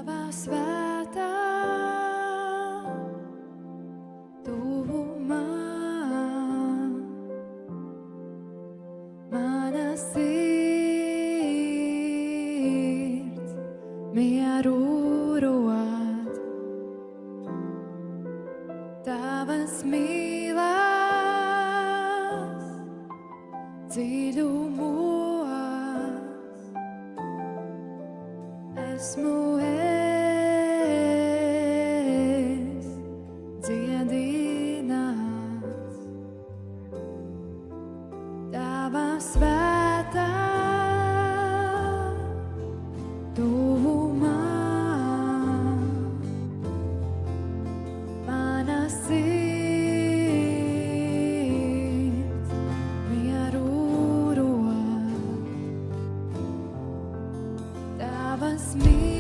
Tava svētā tuvumā, mana sirds mieru rod. Tavas mīlestības dziļumos esmu es dziedināts. Tava svētā tuvumā, mana sirds mieru rod. Tavas mīlestības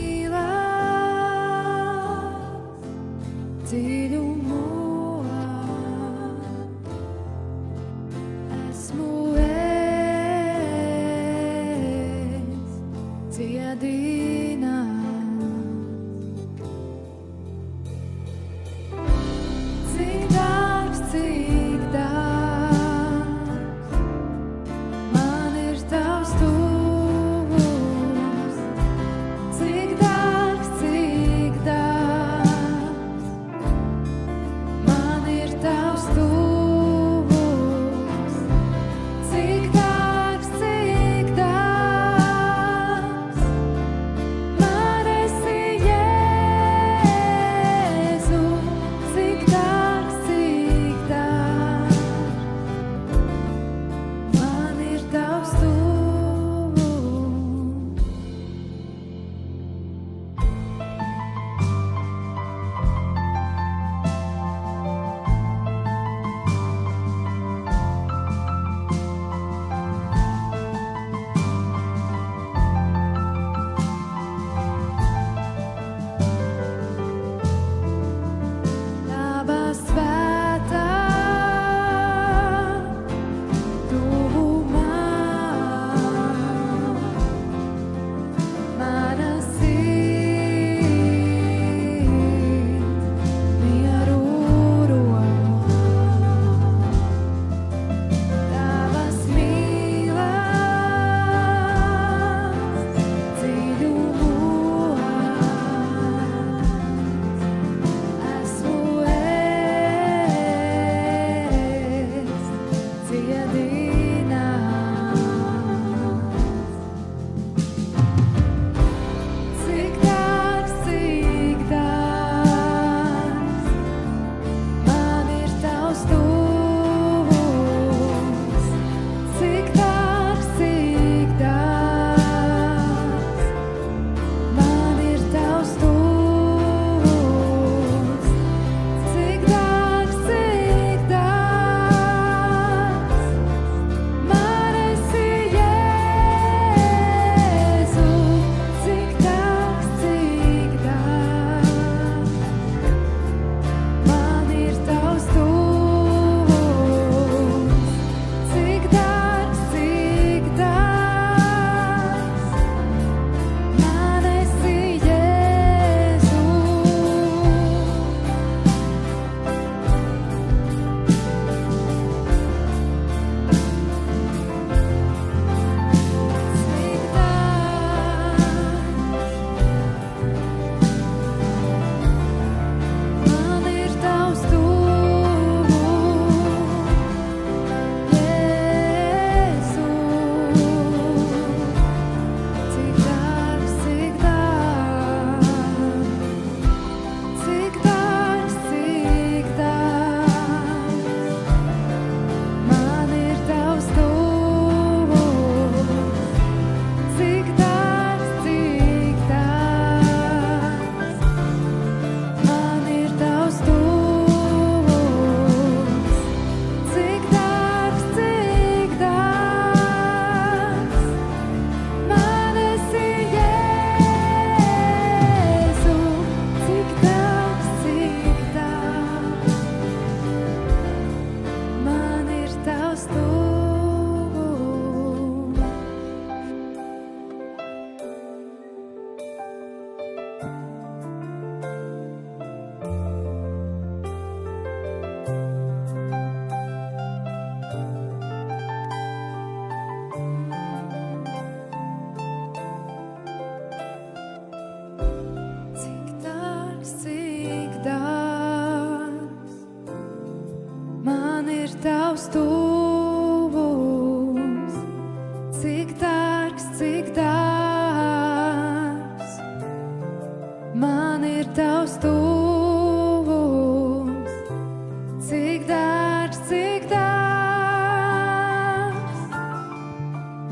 cik dārgs, cik dārgs. Man ir tavs tuvums, cik dārgs, cik dārgs.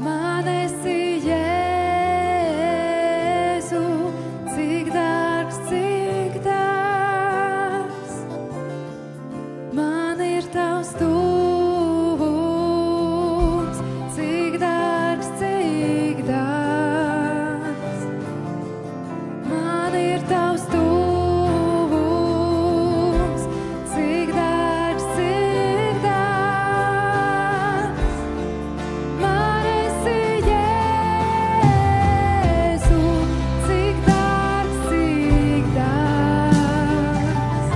Man esi Jēzu, cik dārgs, cik dārgs. Man ir tavs tuvums, cik dārgs, cik dārgs. Man ir tavs tuvums, cik dārgs, cik dārgs. Man esi Jēzu, cik dārgs, cik dārgs.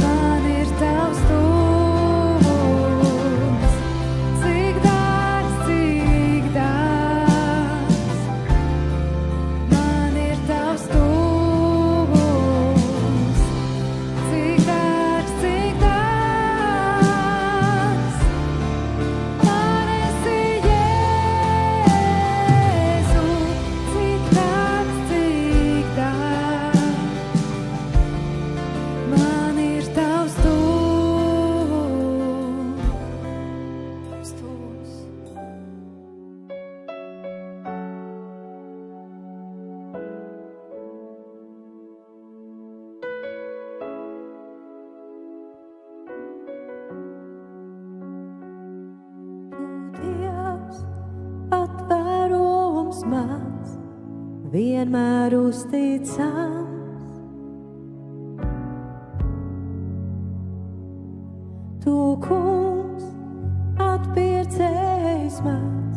Man ir tavs tuvums, cik dārgs, cik dārgs. Man ir tavs tuvums, cik dārgs, cik dārgs. Man esi Jēzu, cik dārgs, cik dārgs. Man ir tavs tuvums. Dievs, patvērums mans, vienmēr uzticams. Tu, kungs, atpircējs mans,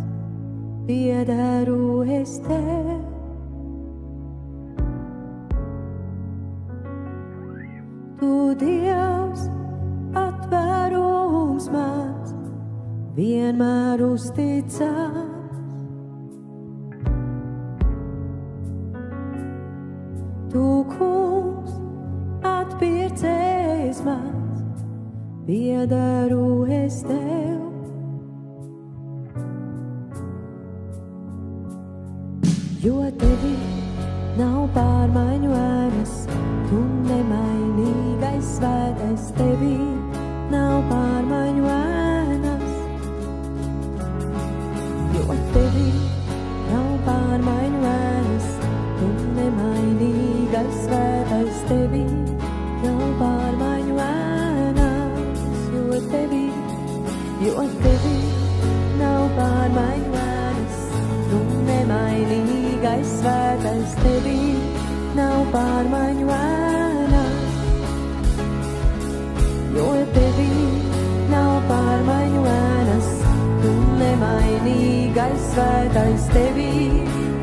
piederu es tev. Tu, Dievs, patvērums mans, vienmēr uzticams. Tu, kungs, atpircējs mans, piederu es tev. Jo tevi nav pārmaiņu ēnas, tu nemainīgais svētais, tevi nav pārmaiņu ēnas. Jo tevi nav pārmaiņu ēnas, tu nemainīgais svētais, tevi nav pārmaiņu ēnas. Jo tevi nav pārmaiņu ēnas, tu nemainīgais svētais, tevi nav pārmaiņu ēnas. Jo tevi nav pārmaiņu ēnas, tu nemainīgais svētais, tevi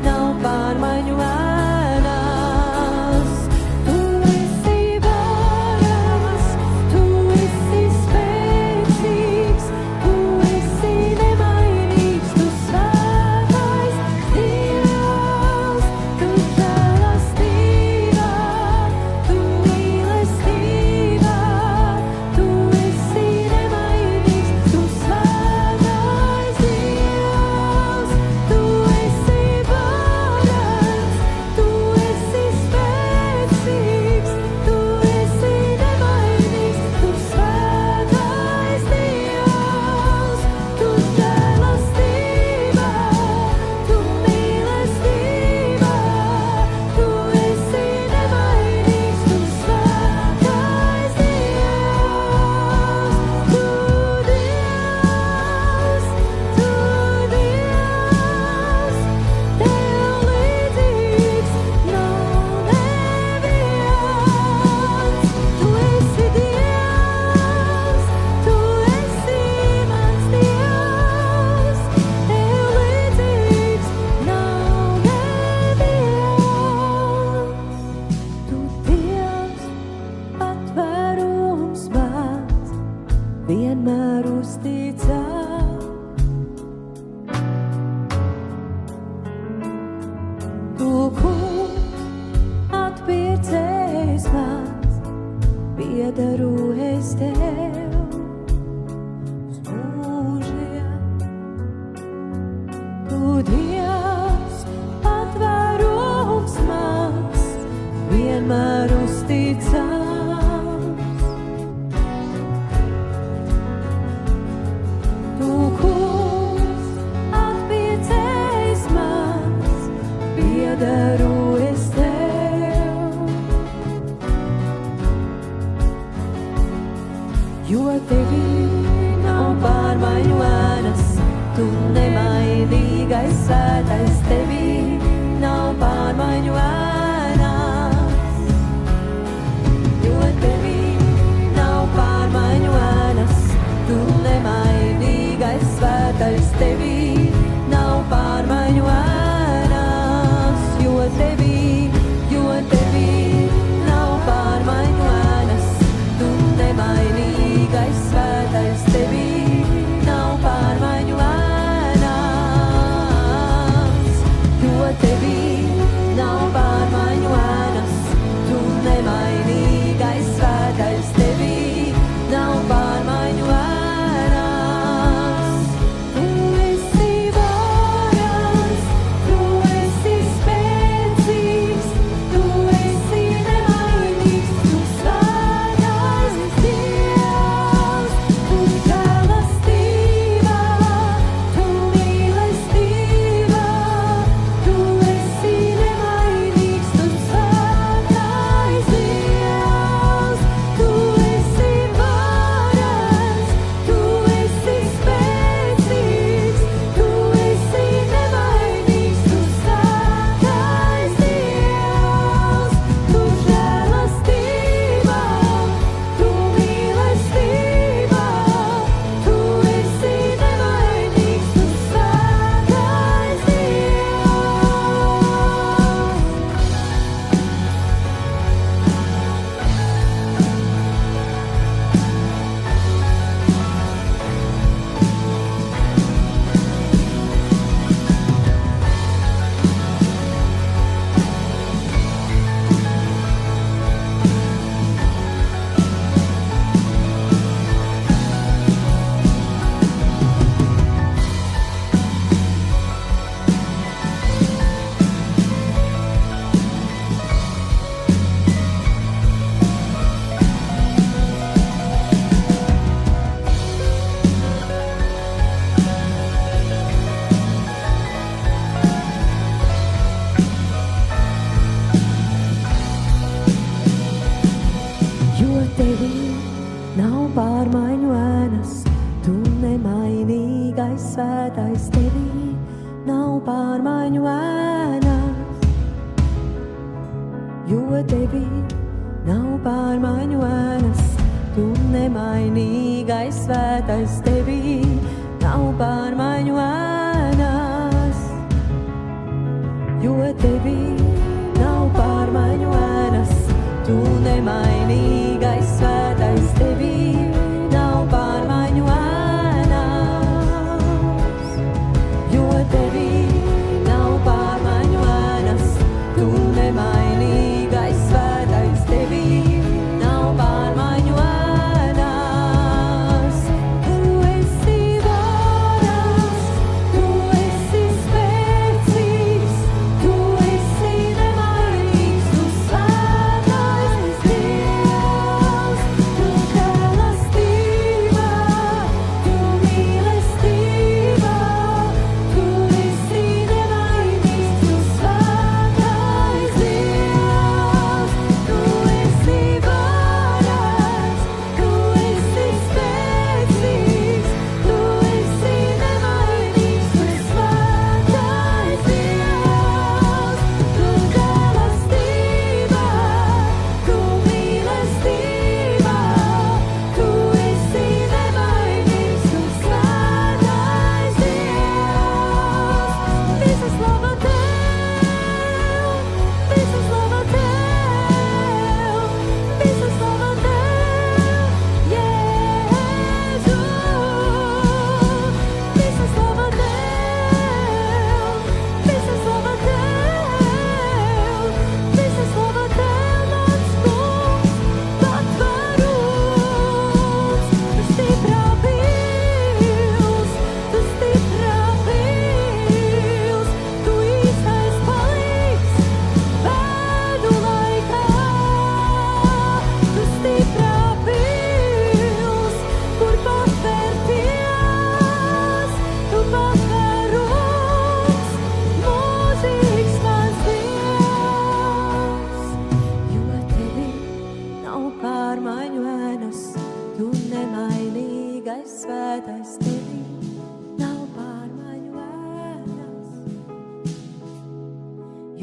nav pārmaiņu ēnas. Tu esi varens, tu esi spēcīgs, tu esi nemainīgs, tu svētais Dievs, tu žēlastībā, tu mīlestībā, tu esi nemainīgs, tu svētais Dievs, tu esi varens, tu esi spēcīgs, tu esi nemainīgs, tu svētais Dievs, tu žēlastībā, tu mīlestībā, tu esi nemainīgs, tu svētais Dievs, tu Dievs, tev līdzīgs nav neviens. Tu esi Dievs, tu esi mans Dievs, tev līdzīgs nav neviens. Tu Dievs, patvērums mans, vienmēr uzticams. Tu, kungs, atpircējs mans, piederu es tev uz mūžiem. Dievs, patvērums mans, vienmēr uzticams. Tu, kungs, atpiecējs mans, piederu es tev. Jo tevī nav pārmaiņu ēnas, tu nemainīgais svētais, tevī nav pārmaiņu ēnas. Jo tevī nav pārmaiņu ēnas, tu nemainīgais svētais, tevī nav pārmaiņu ēnas. Jo tevī nav pārmaiņu ēnas, tu nemainīgais svētais, tevī nav pārmaiņu ēnas. Jo tevī nav pārmaiņu ēnas, tu nemainīgais svētais, tevī nav pārmaiņu ēnas. Tu esi varens, tu esi spēcīgs, tu esi nemainīgs, tu svētais Dievs, tu žēlastībā, tu mīlestībā, tu esi nemainīgs, tu svētais Dievs, tu esi varens, tu esi spēcīgs, tu esi nemainīgs, tu svētais Dievs, tu žēlastībā, tu mīlestībā, tu esi nemainīgs, tu svētais Dievs. Jo tevī nav pārmaiņu ēnas, tu nemainīgais svētais, tevī nav pārmaiņu ēnas. Jo tevī nav pārmaiņu ēnas, tu nemainīgais svētais, tevī nav pārmaiņu ēnas. Jo tevī nav pārmaiņu ēnas, tu nemainīgais svētais, tevī nav pārmaiņu ēnas. Jo tevī nav pārmaiņu ēnas, tu nemainīgais svētais, tevī nav pārmaiņu ēnas. Tu esi varens, tu esi spēcīgs, tu esi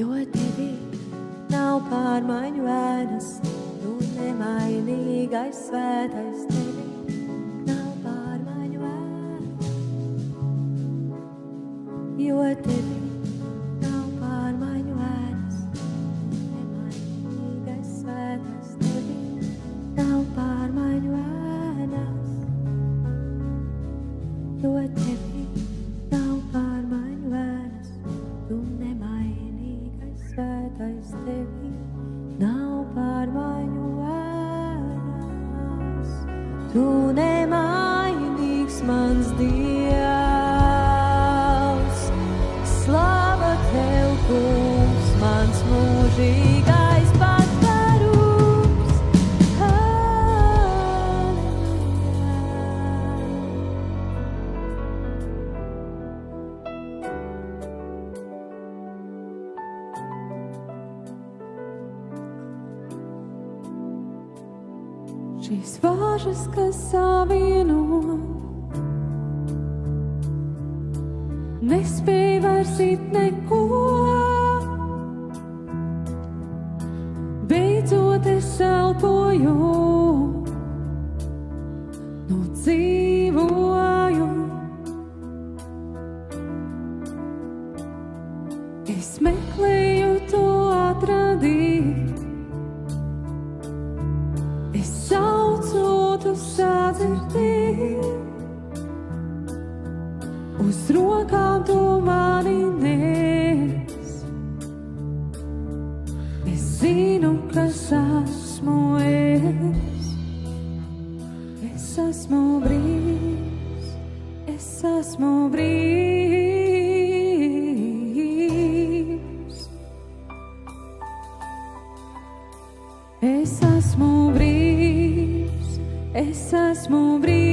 jo tevī nav pārmaiņu ēnas, tu nemainīgais svētais tevī nav pārmaiņu ēnas, jo tevī nav pārmaiņu ēnas, nemainīgais svētais tevī nav pārmaiņu ēnas, jo tevī nav pārmaiņu ēnas, tu nemainīgais svētais tevī nav pārmaiņu ēnas, tu nemainīgs mans Dievs, slava tev, kungs, mans mūžīgais patvarums. Šīs vāžas, kas savieno, nespēj vairs it neko. Beidzot es elpoju, nu dzīvoju. Es meklēju to atradīt, es saucu tu sadzirdīt. Uz rokām tu mani nes, es zinu, kas esmu es. Es esmu brīvs, es esmu brīvs. Es esmu brīvs, es esmu brīvs.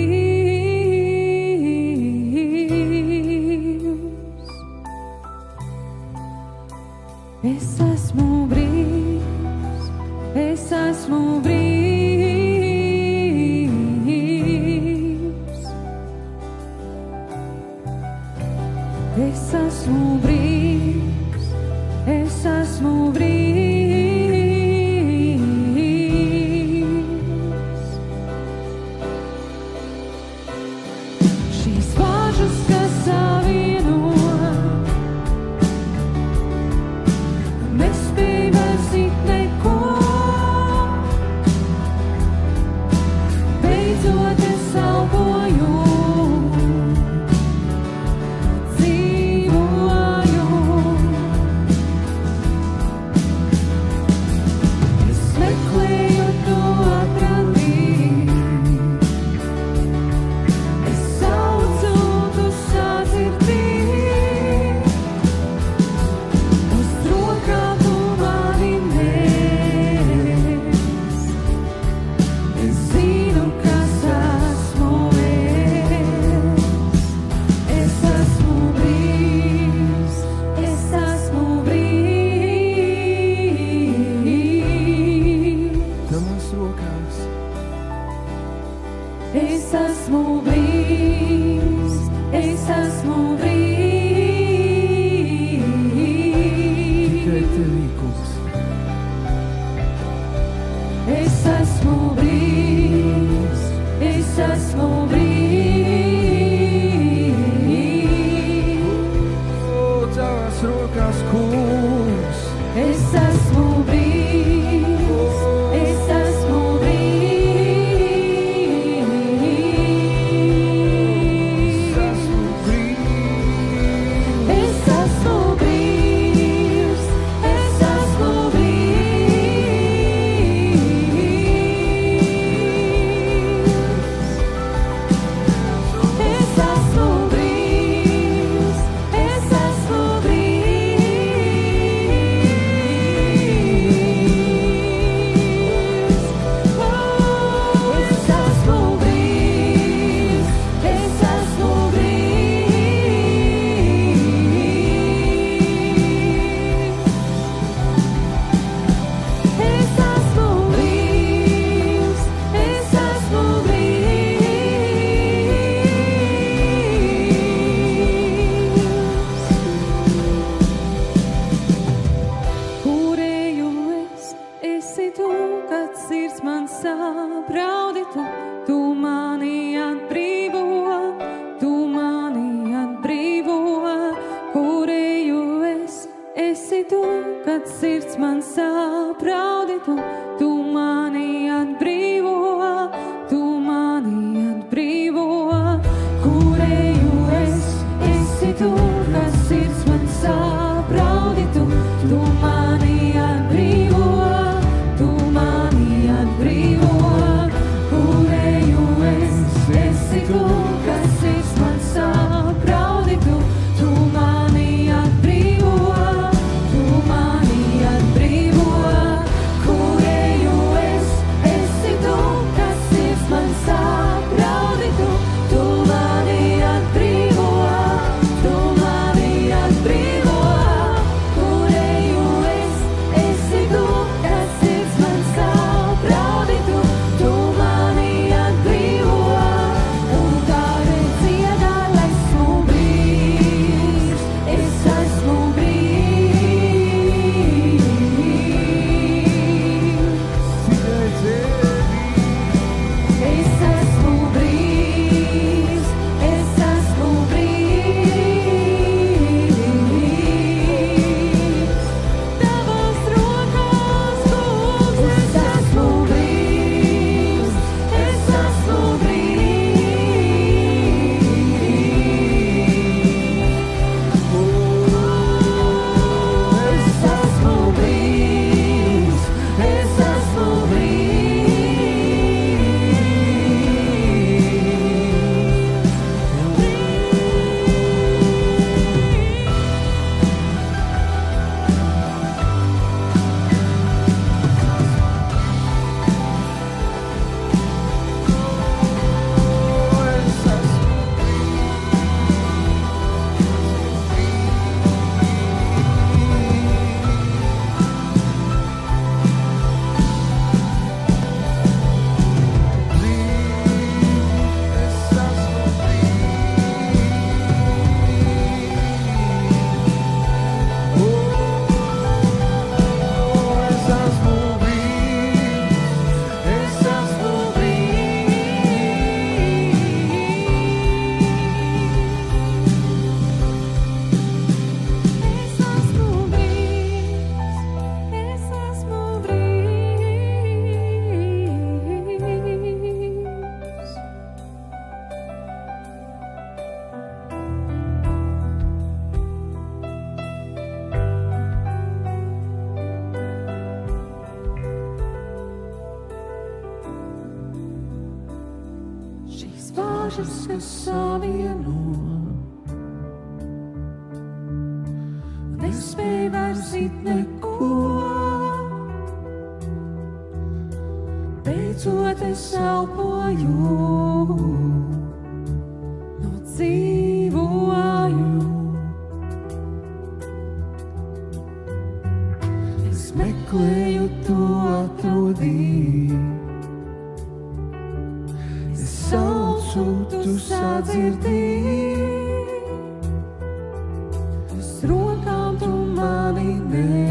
Es esmu brīvs, es esmu brīvs. Es esmu brīvs, es esmu brīvs. Šīs vāžas, kas savieno, nespēj vairs it neko. Beidzot es elpoju, dzīvoju. Es meklēju to atradīt, es saucu tu sadzirdīt. Uz rokām tu mani nes, es zinu, kas esmu es. Es esmu brīvs, es esmu brīvs. Tavās rokās Es esmu brīvs, es esmu tikai brīvs. tevī, kungs. Es esmu brīvs, es esmu brīvs. O, tavās rokās, kungs. Es esmu brīvs, es esmu brīvs. Es esmu brīvs. Es esmu brīvs, es esmu brīvs. Es esmu brīvs, es esmu brīvs. esi tu, kad sirds man saprauditu, tu mani atbrīvo, tu mani atbrīvo. Kurēju es, esi tu, kad sirds man saprauditu, tu mani atbrīvo, tu mani atbrīvo. Kurēju es, esi tu, kad sirds man saprauditu, tu mani atbrīvo, tu mani atbrīvo. Kurēju es, esi tu, kad sirds man saprauditu, tu mani atbrīvo, tu mani atbrīvo. Kurēju es, esi tu, kad sirds man saprauditu, tu mani atbrīvo. Un tādēļ dziedā, lai esmu brīvs, es esmu brīvs. Tikai tevi. Es esmu brīvs, es esmu brīvs. Tavās rokās, kungs, es esmu brīvs, es esmu brīvs. Es esmu brīvs, es esmu Šīs vāžas, kas savieno, nespēj vairs it neko. Beidzot es elpoju, no dzīvoju. Es meklēju to atrodīt. Es saucu, tu sadzirdī, uz rokām tu mani ne.